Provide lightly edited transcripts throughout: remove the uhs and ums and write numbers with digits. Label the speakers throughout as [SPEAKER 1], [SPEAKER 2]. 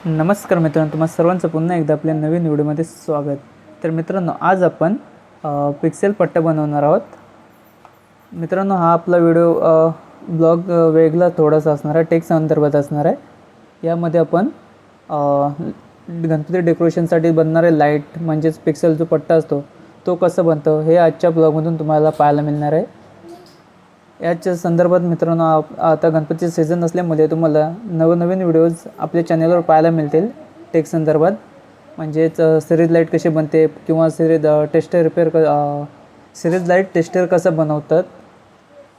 [SPEAKER 1] नमस्कार मित्रांनो, तुम्हा सर्वांचं पुन्हा एकदा आपल्या नवीन व्हिडिओमध्ये स्वागत. तर मित्रांनो, आज आपण पिक्सेल पट्टा बनवणार आहोत. मित्रांनो, हा आपला व्हिडिओ ब्लॉग वेगळा थोडासा असणार आहे, टेक संदर्भात असणार आहे. यामध्ये आपण गणपती डेकोरेशनसाठी बनणारे लाईट म्हणजेच पिक्सेल जो पट्टा असतो तो कसं बनतो हे आजच्या ब्लॉगमधून तुम्हाला पाहायला मिळणार आहे. याच्या संदर्भात मित्रांनो, आता गणपतीचे सीझन असल्यामुळे तुम्हाला नवनवीन व्हिडिओज आपल्या चॅनलवर पाहायला मिळतील टेक संदर्भात. म्हणजेच सिरीज लाईट कशी बनते किंवा सिरीज लाईट टेस्टर कसं बनवतात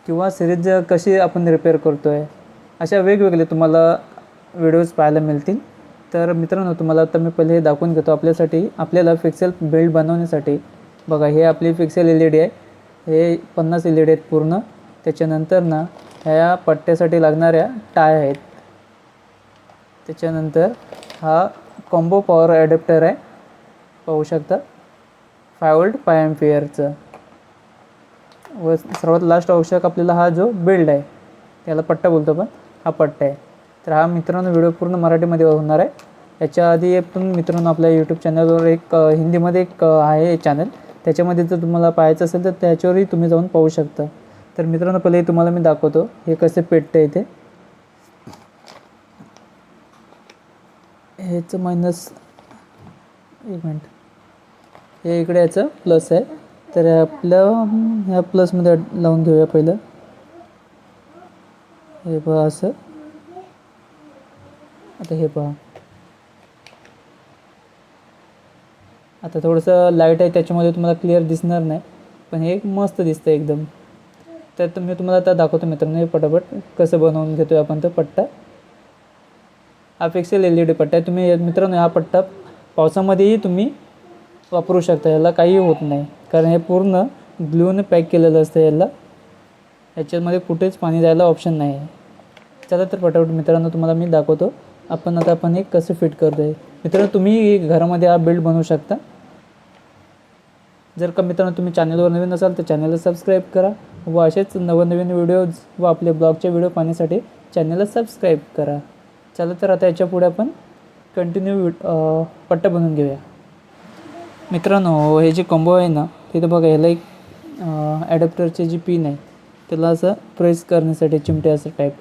[SPEAKER 1] किंवा सिरीज कशी आपण रिपेअर करतो आहे, अशा वेगवेगळे तुम्हाला व्हिडिओज पाहायला मिळतील. तर मित्रांनो, तुम्हाला आता मी पहिले हे दाखवून घेतो. आपल्याला पिक्सेल बिल्ड बनवण्यासाठी बघा, हे आपली पिक्सेल LED आहे. हे 50 LED आहेत पूर्ण. त्याच्यानंतर ना ह्या पट्ट्यासाठी लागणाऱ्या टाय आहेत. त्याच्यानंतर हा कॉम्बो पॉवर ॲडॅप्टर आहे, पाहू शकता 5V 5 A. व सर्वात लास्ट आवश्यक आपल्याला हा जो बिल्ड आहे, त्याला पट्टा बोलतो पण, हा पट्टा आहे. तर हा मित्रांनो व्हिडिओ पूर्ण मराठीमध्ये होणार आहे. याच्या आधी पण मित्रांनो आपल्या यूट्यूब चॅनलवर एक हिंदीमध्ये एक आहे चॅनल, त्याच्यामध्ये जर तुम्हाला पाहायचं असेल तर त्याच्यावरही तुम्ही जाऊन पाहू शकता. तर मित्रांनो, पहिले तुम्हाला मी दाखवतो हे कसे पेटते इथे. ह्याचं मायनस, एक मिनिट, हे इकडे याचं प्लस आहे. तर ह्या प्लसमध्ये लावून घेऊया पहिलं. हे पहा असं. आता हे पहा, आता थोडंसं लाईट आहे त्याच्यामध्ये तुम्हाला क्लिअर दिसणार नाही, पण हे मस्त दिसतं एकदम. तर मी तुम्हाला आता दाखवतो मित्रांनो, हे पटापट कसं बनवून घेतो आपण तो पट्टा. हा पिक्सेल LED पट्टा आहे. तुम्ही मित्रांनो हा पट्टा पावसामध्येही तुम्ही वापरू शकता, याला काही होत नाही, कारण हे पूर्ण ग्लूने पॅक केलेलं असतं. ह्याच्यामध्ये कुठेच पाणी जायला ऑप्शन नाही आहे. चला तर पटापट मित्रांनो तुम्हाला मी दाखवतो आपण हे कसं फिट करतो आहे. मित्रांनो, तुम्ही घरामध्ये हा बिल्ड बनवू शकता. जर का मित्रांनो तुम्ही चॅनलवर नवीन असाल तर चॅनलला सबस्क्राईब करा व असेच नवनवीन व्हिडिओज व आपले ब्लॉगचे व्हिडिओ पाहण्यासाठी चॅनलला सबस्क्राईब करा. चला तर आता याच्या पुढे आपण कंटिन्यू पट्टा बनवून घेऊया. मित्रांनो, हे जे कॉम्बो आहे ना, तिथं बघा, ह्याला एक ॲडॅप्टरची जी पिन आहे त्याला असं प्रेस करण्यासाठी चिमटे असं टाईप,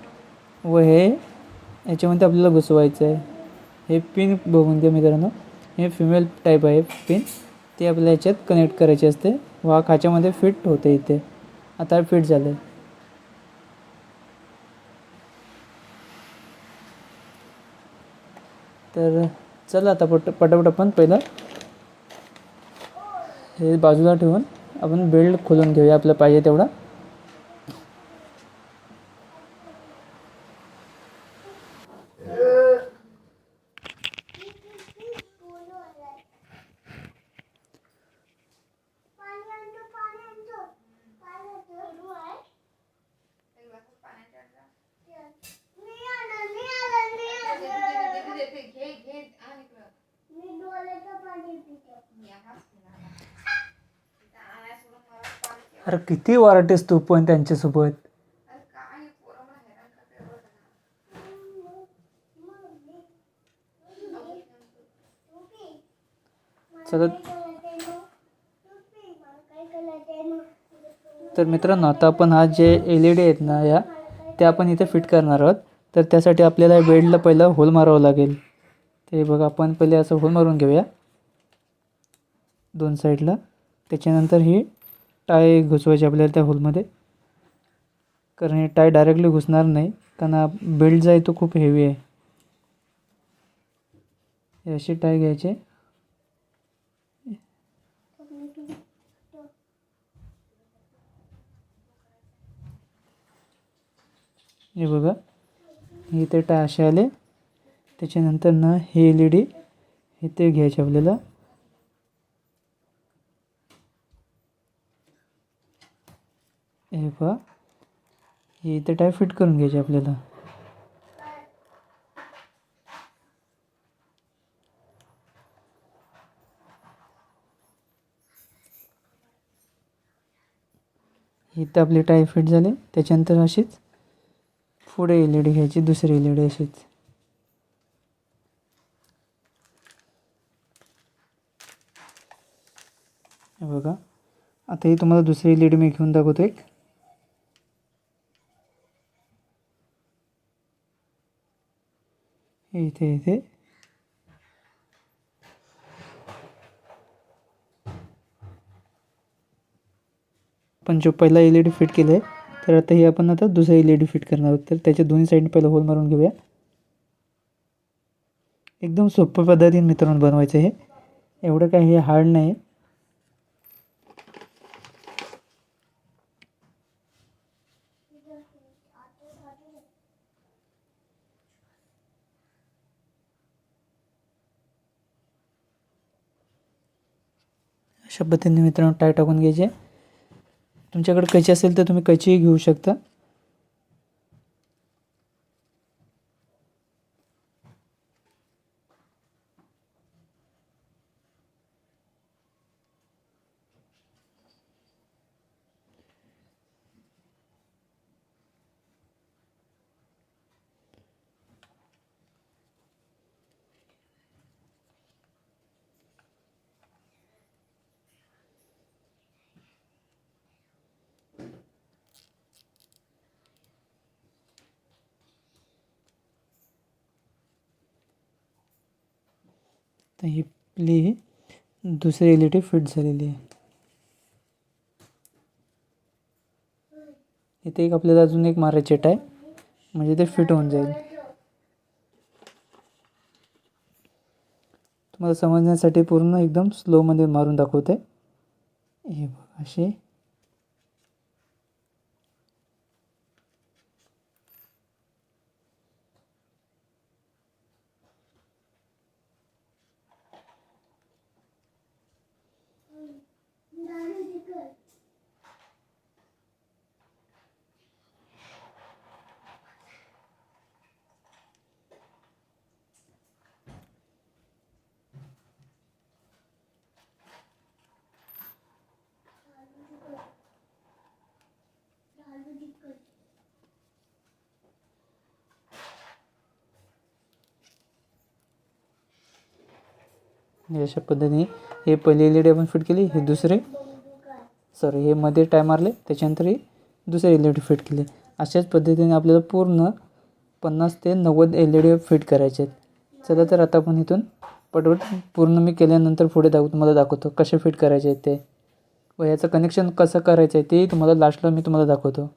[SPEAKER 1] व हे याच्यामध्ये आपल्याला घुसवायचं आहे. हे पिन बघून घ्या मित्रांनो, हे फिमेल टाईप आहे पिन, ते आपल्याला याच्यात कनेक्ट करायचे असते व हा खाच्यामध्ये फिट होते इथे. आता फिट झालं आहे. तर चला आता पटापट आपण पहिलं हे बाजूला ठेवून आपण बिल्ड खोलून घेऊया आपल्याला पाहिजे तेवढा. अरे किती वारटेस तू पण त्यांच्यासोबत. चला तर मित्रांनो, आता आपण हा जे LED आहेत ना या, त्या आपण इथे फिट करणार आहोत. तर त्यासाठी आपल्याला बेडला पहिलं होल मारावं लागेल. ते बघा, आपण पहिले असं होल मारून घेऊया दोन साईडला. त्याच्यानंतर ही टाय घुसवायची आपल्याला त्या होलमध्ये, कारण हे टाय डायरेक्टली घुसणार नाही, कारण बेल्ट जो आहे तो खूप हेवी आहे. अशी टाय घ्यायची. हे बघा, इथे टाय असे आले. त्याच्यानंतर ना हे LED इथे घ्यायचे आपल्याला. हे पहा, हे इथे टाय फिट करून घ्यायचे आपल्याला. इथं आपली टाय फिट झाली. त्याच्यानंतर अशीच पुढे LED घ्यायची, दुसरी LED अशीच. हे बघा, आता ही तुम्हाला दुसरी LED मी घेऊन दाखवतो एक. इथे पण जो पहिला LED फिट केला आहे, तर आता ही आपण आता दुसरा LED फिट करणार आहोत. तर त्याच्या दोन्ही साईडने पहिला होल मारून घेऊया. एकदम सोप्या पद्धतीने मित्रांनो बनवायचं हे, एवढं काही हे हार्ड नाही. अशा पद्धतीने मित्रांनो टाय टाकून घ्यायचे. तुमच्याकडे कैची असेल तर तुम्ही कैचीही घेऊ शकता. तर ही आपली दुसरी LED फिट झालेली आहे. इथे एक आपल्याला अजून एक मारायची टाय, म्हणजे ते फिट होऊन जाईल. तुम्हाला समजण्यासाठी पूर्ण एकदम स्लोमध्ये मारून दाखवते. हे बघा अशी. अशा पद्धतीने हे पहिले LED आपण फिट केली, हे दुसरे हे मध्ये टाय मारले, त्याच्यानंतर हे दुसरे LED फिट केले. अशाच पद्धतीने आपल्याला पूर्ण 50 ते 90 LED फिट करायचे आहेत. चला तर आता आपण इथून पटपट पूर्ण मी केल्यानंतर पुढे तुम्हाला दाखवतो कसे फिट करायचे आहेत ते, व याचं कनेक्शन कसं करायचं आहे ते तुम्हाला लास्टला मी तुम्हाला दाखवतो.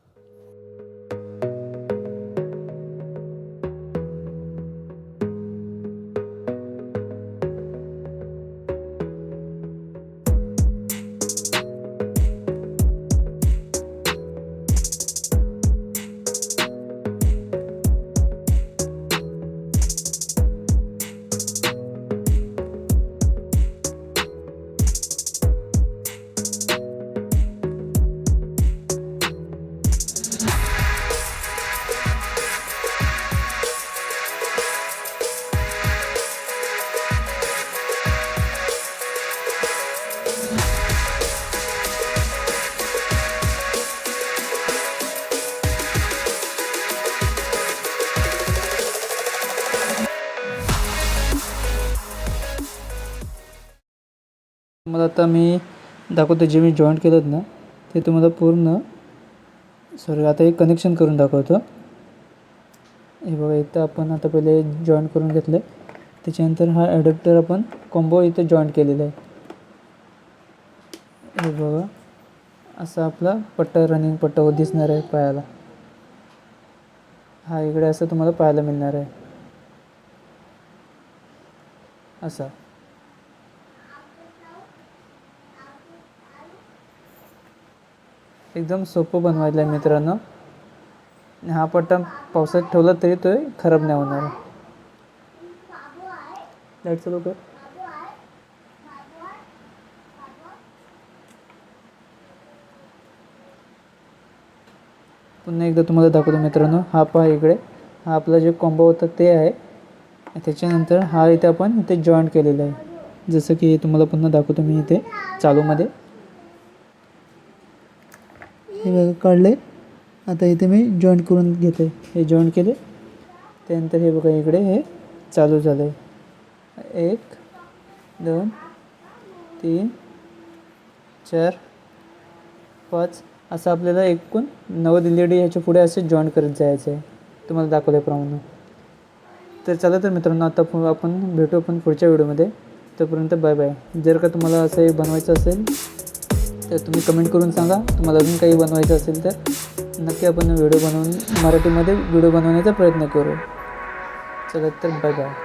[SPEAKER 1] तुम्हाला आता मी दाखवतो, जे मी जॉईंट केलं ना ते तुम्हाला पूर्ण आता एक कनेक्शन करून दाखवतो. हे बघा, इथं आपण आता पहिले जॉईंट करून घेतलं आहे. त्याच्यानंतर हा ॲडॅप्टर आपण कॉम्बो इथं जॉईंट केलेला आहे. हे बघा, असा आपला पट्टा, रनिंग पट्टा दिसणार आहे पायाला. हा इकडे असं तुम्हाला पाहायला मिळणार आहे असा. एकदम सोपं बनवायला आहे मित्रांनो. हा पट्टा पावसात ठेवला तरी तो खराब नाही होणार. लाईट चालू कर. पुन्हा एकदा तुम्हाला दाखवतो मित्रांनो. हा पहा इकडे, हा आपला जे कॉम्बो होता ते आहे. त्याच्यानंतर हा इथे आपण इथे जॉईंट केलेला आहे. जसं की तुम्हाला पुन्हा दाखवतो मी इथे चालूमध्ये. हे बघा काढले. आता इथे मी जॉईंट करून घेते. हे जॉईंट केले, त्यानंतर हे बघा इकडे हे चालू झालं आहे. 1 2 3 4 5 असं आपल्याला एकूण 90 LED ह्याच्या पुढे असे जॉईन करत जायचं आहे तुम्हाला दाखवल्याप्रमाणे. तर चला तर मित्रांनो, आता आपण भेटू आपण पुढच्या व्हिडिओमध्ये. तोपर्यंत बाय बाय. जर का तुम्हाला असं हे बनवायचं असेल तर तुम्ही कमेंट करून सांगा. तुम्हाला अजून काही बनवायचं असेल तर नक्की आपण व्हिडिओ बनवून मराठीमध्ये व्हिडिओ बनवण्याचा प्रयत्न करू. चला तर बाय बाय.